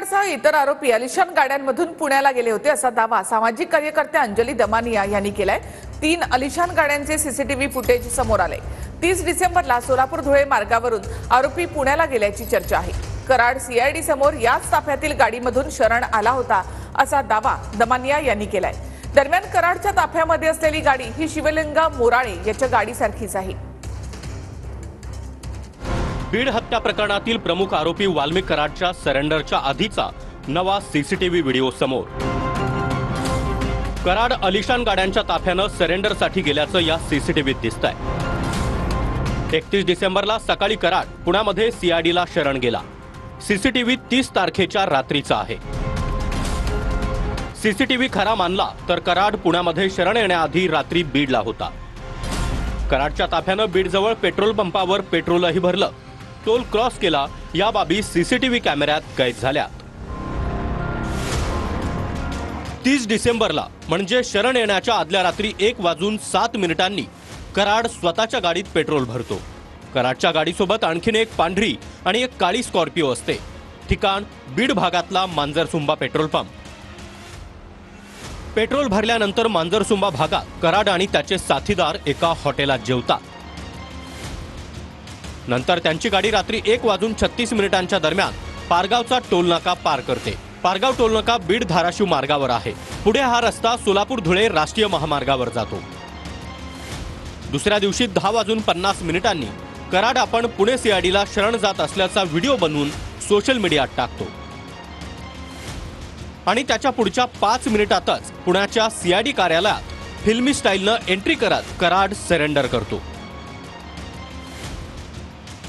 कराडसह इतर आरोपी आलिशान गाड्यांमधून पुण्याला गेले होते असा दावा सामाजिक कार्यकर्त्या अंजली दमानिया यांनी केलाय। 3 आलिशान गाड्यांचे सीसीटीव्ही फुटेज समोर आले। 30 डिसेंबरला सोलापूर धुळे मार्गावरून आरोपी पुण्याला गेल्याची चर्चा आहे। कराड सीआयडी समोर याच ताफ्यातील गाडीमधून शरण आला होता असा दावा दमानिया यांनी केलाय। दरम्यान कराडच्या ताफ्यामध्ये असलेली गाडी ही शिवलिंग मोराळे याच्या गाडीसारखीच आहे। बीड हत्या प्रकरणातील प्रमुख आरोपी वाल्मिक कराडच्या सरेंडरच्या आधीचा नवा सीसीटीव्ही व्हिडिओ समोर। कराड आलिशान गाड्यांच्या ताफ्यानं सरेंडरसाठी गेल्याचं या सीसीटीव्हीत दिसतंय। 31 डिसेंबरला सकाळी कराड पुण्यामध्ये सीआयडीला शरण गेला। सीसीटीव्ही 30 तारखेच्या रात्रीचा आहे। सीसीटीव्ही खरा मानला तर कराड पुण्यामध्ये शरण येण्याआधी रात्री बीडला होता। कराडच्या ताफ्यानं बीडजवळ पेट्रोल पंपावर पेट्रोलही भरलं, टोल क्रॉस केला, या बाबी सीसीटीव्ही कॅमेऱ्यात कैद झाल्या। 30 डिसेंबरला म्हणजे शरण येण्याच्या आदल्या रात्री 1:07 कराड स्वतःच्या गाडीत पेट्रोल भरतो। कराडच्या गाडीसोबत आणखीन एक पांढरी आणि एक काळी स्कॉर्पिओ असते। ठिकाण बीड भागातला मांजरसुंबा पेट्रोल पंप। पेट्रोल भरल्यानंतर मांजरसुंबा भागात कराड आणि त्याचे साथीदार एका हॉटेलात जेवतात। नंतर त्यांची गाडी रात्री 1:36 दरम्यान पारगावचा टोलनाका पार करते। पारगाव टोलनाका बीड धाराशिव मार्गावर आहे। पुढे हा रस्ता सोलापूर धुळे राष्ट्रीय महामार्गावर जातो। दुसऱ्या दिवशी 10:50 कराड आपण पुणे सीआयडीला शरण जात असल्याचा व्हिडिओ बनवून सोशल मीडियात टाकतो आणि त्याच्या पुढच्या 5 मिनिटातच पुण्याच्या सीआयडी कार्यालयात फिल्मी स्टाईलनं एंट्री करत कराड सरेंडर करतो।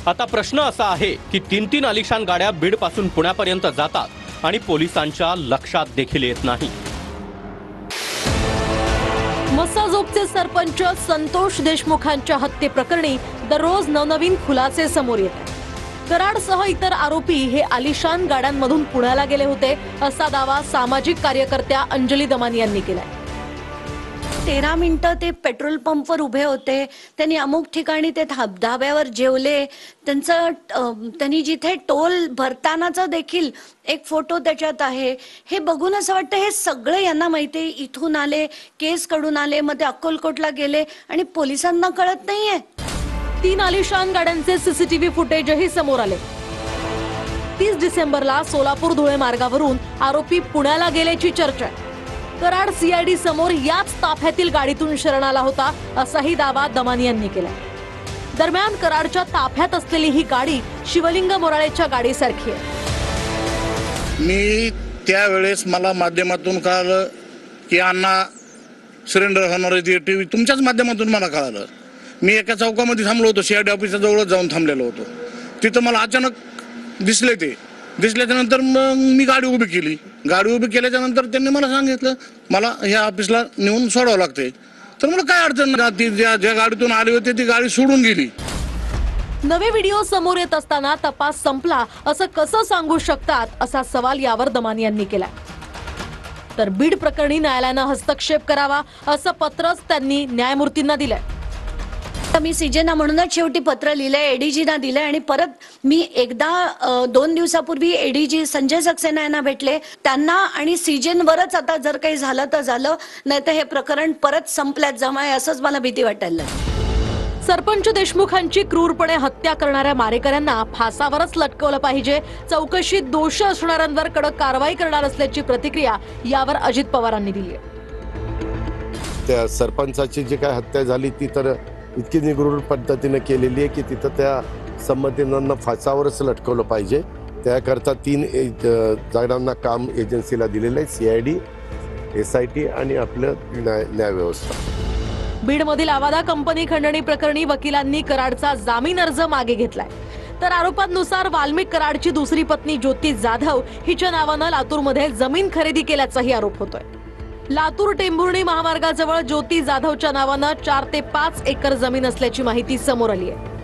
आता प्रश्न असा आहे की 3 आलिशान गाड्या बीड पासून पुण्यापर्यंत जातात आणि पोलिसांच्या लक्षात देखील येत नाही। मसाजोगचे सरपंच संतोष देशमुखांच्या हत्येप्रकरणी दररोज नवनवीन खुलासे समोर येत आहेत। कराडसह इतर आरोपी हे आलिशान गाड्यांमधून पुण्याला गेले होते असा दावा सामाजिक कार्यकर्त्या अंजली दमानिया यांनी केलाय। 13 मिनिटं ते पेट्रोल पंपवर उभे होते, त्यांनी अमुक ठिकाणी ते धाब्यावर जेवले, त्यांनी जिथे टोल भरतानाचा देखील एक फोटो त्याच्यात आहे। हे बघून असं वाटतं हे सगळे यांना माहिती, इथून आले, केस कडून आले, मग ते अक्कलकोटला गेले आणि पोलिसांना कळत नाहीये। 3 आलिशान गाड्यांचे सीसीटीव्ही फुटेजही समोर आले। 30 डिसेंबरला सोलापूर धुळे मार्गावरून आरोपी पुण्याला गेल्याची चर्चा आहे। कराड सीआयडी समोर याच ताफ्यातील गाडीतून शरण आला होता असाही दावा दमानिया यांनी केला। दरम्यान कराडच्या ताफ्यात असलेली ही गाडी शिवलिंग मोराळेच्या गाडीसारखी आहे। मी त्यावेळेस मला माध्यमातून कळालं की अण्णा सरेंडर होणार आहे, टीव्ही तुमच्याच माध्यमातून मला कळालं। मी एका चौकामध्ये थांबलो होतो, सीआयडी ऑफिसच्या जवळच जाऊन थांबलेलो होतो। तिथं मला अचानक दिसल्याच्या नंतर मग मी गाडी उभी केली। गाडी उभी केल्याच्या नंतर त्यांनी मला सांगितलं मला ह्या ऑफिसला नेऊन सोडावं लागतंय। तर मला काय अडचण नाही, ज्या गाडीतून आली होती ती गाडी सोडून गेली। नवे व्हिडिओ समोर येत असताना तपास संपला असं कसं सांगू शकतात असा सवाल यावर दमानिया यांनी केला। तर बीड प्रकरणी न्यायालयानं हस्तक्षेप करावा असं पत्रच त्यांनी न्यायमूर्तींना दिलंय। मी सीजेना म्हणूनच शेवटी पत्र लिहिलंय, एडीजीना दिलंय आणि परत मी एकदा 2 दिवसापूर्वी एडीजी संजय सक्सेना यांना भेटले। त्यांना आणि सीजेनवरच आता जर काही झालं तर झालं, नाहीतर हे प्रकरण परत संपल्यात जमाय असंच मला भीती वाटायला लागली। सरपंच देशमुखांची क्रूरपणे हत्या करणाऱ्या मारेकऱ्यांना फासावरच लटकवलं पाहिजे। चौकशीत दोषी असणाऱ्यांवर कडक कारवाई करणार असल्याची प्रतिक्रिया यावर अजित पवारांनी दिली आहे। त्या सरपंचाची जी काय हत्या झाली ती तर इतकी निगृढ पद्धतीने केलेली आहे की तिथं त्या संबंधितांना फासावरच लटकवलं पाहिजे। त्याकरता 3 जणांना काम एजन्सीला दिलेलं आहे, सीआयडी, एसआयटी आणि आपलं न्याय व्यवस्था। बीडमधील आवादा कंपनी खंडणी प्रकरणी वकिलांनी कराडचा जामीन अर्ज मागे घेतलाय। तर आरोपांनुसार वाल्मिक कराडची दुसरी पत्नी ज्योती जाधव हिच्या नावानं लातूरमध्ये जमीन खरेदी केल्याचाही आरोप होतोय। लातूर टेंभुर्णी महामार्गाजवळ ज्योती जाधवच्या नावानं 4 ते 5 एकर जमीन असल्याची माहिती समोर आली आहे।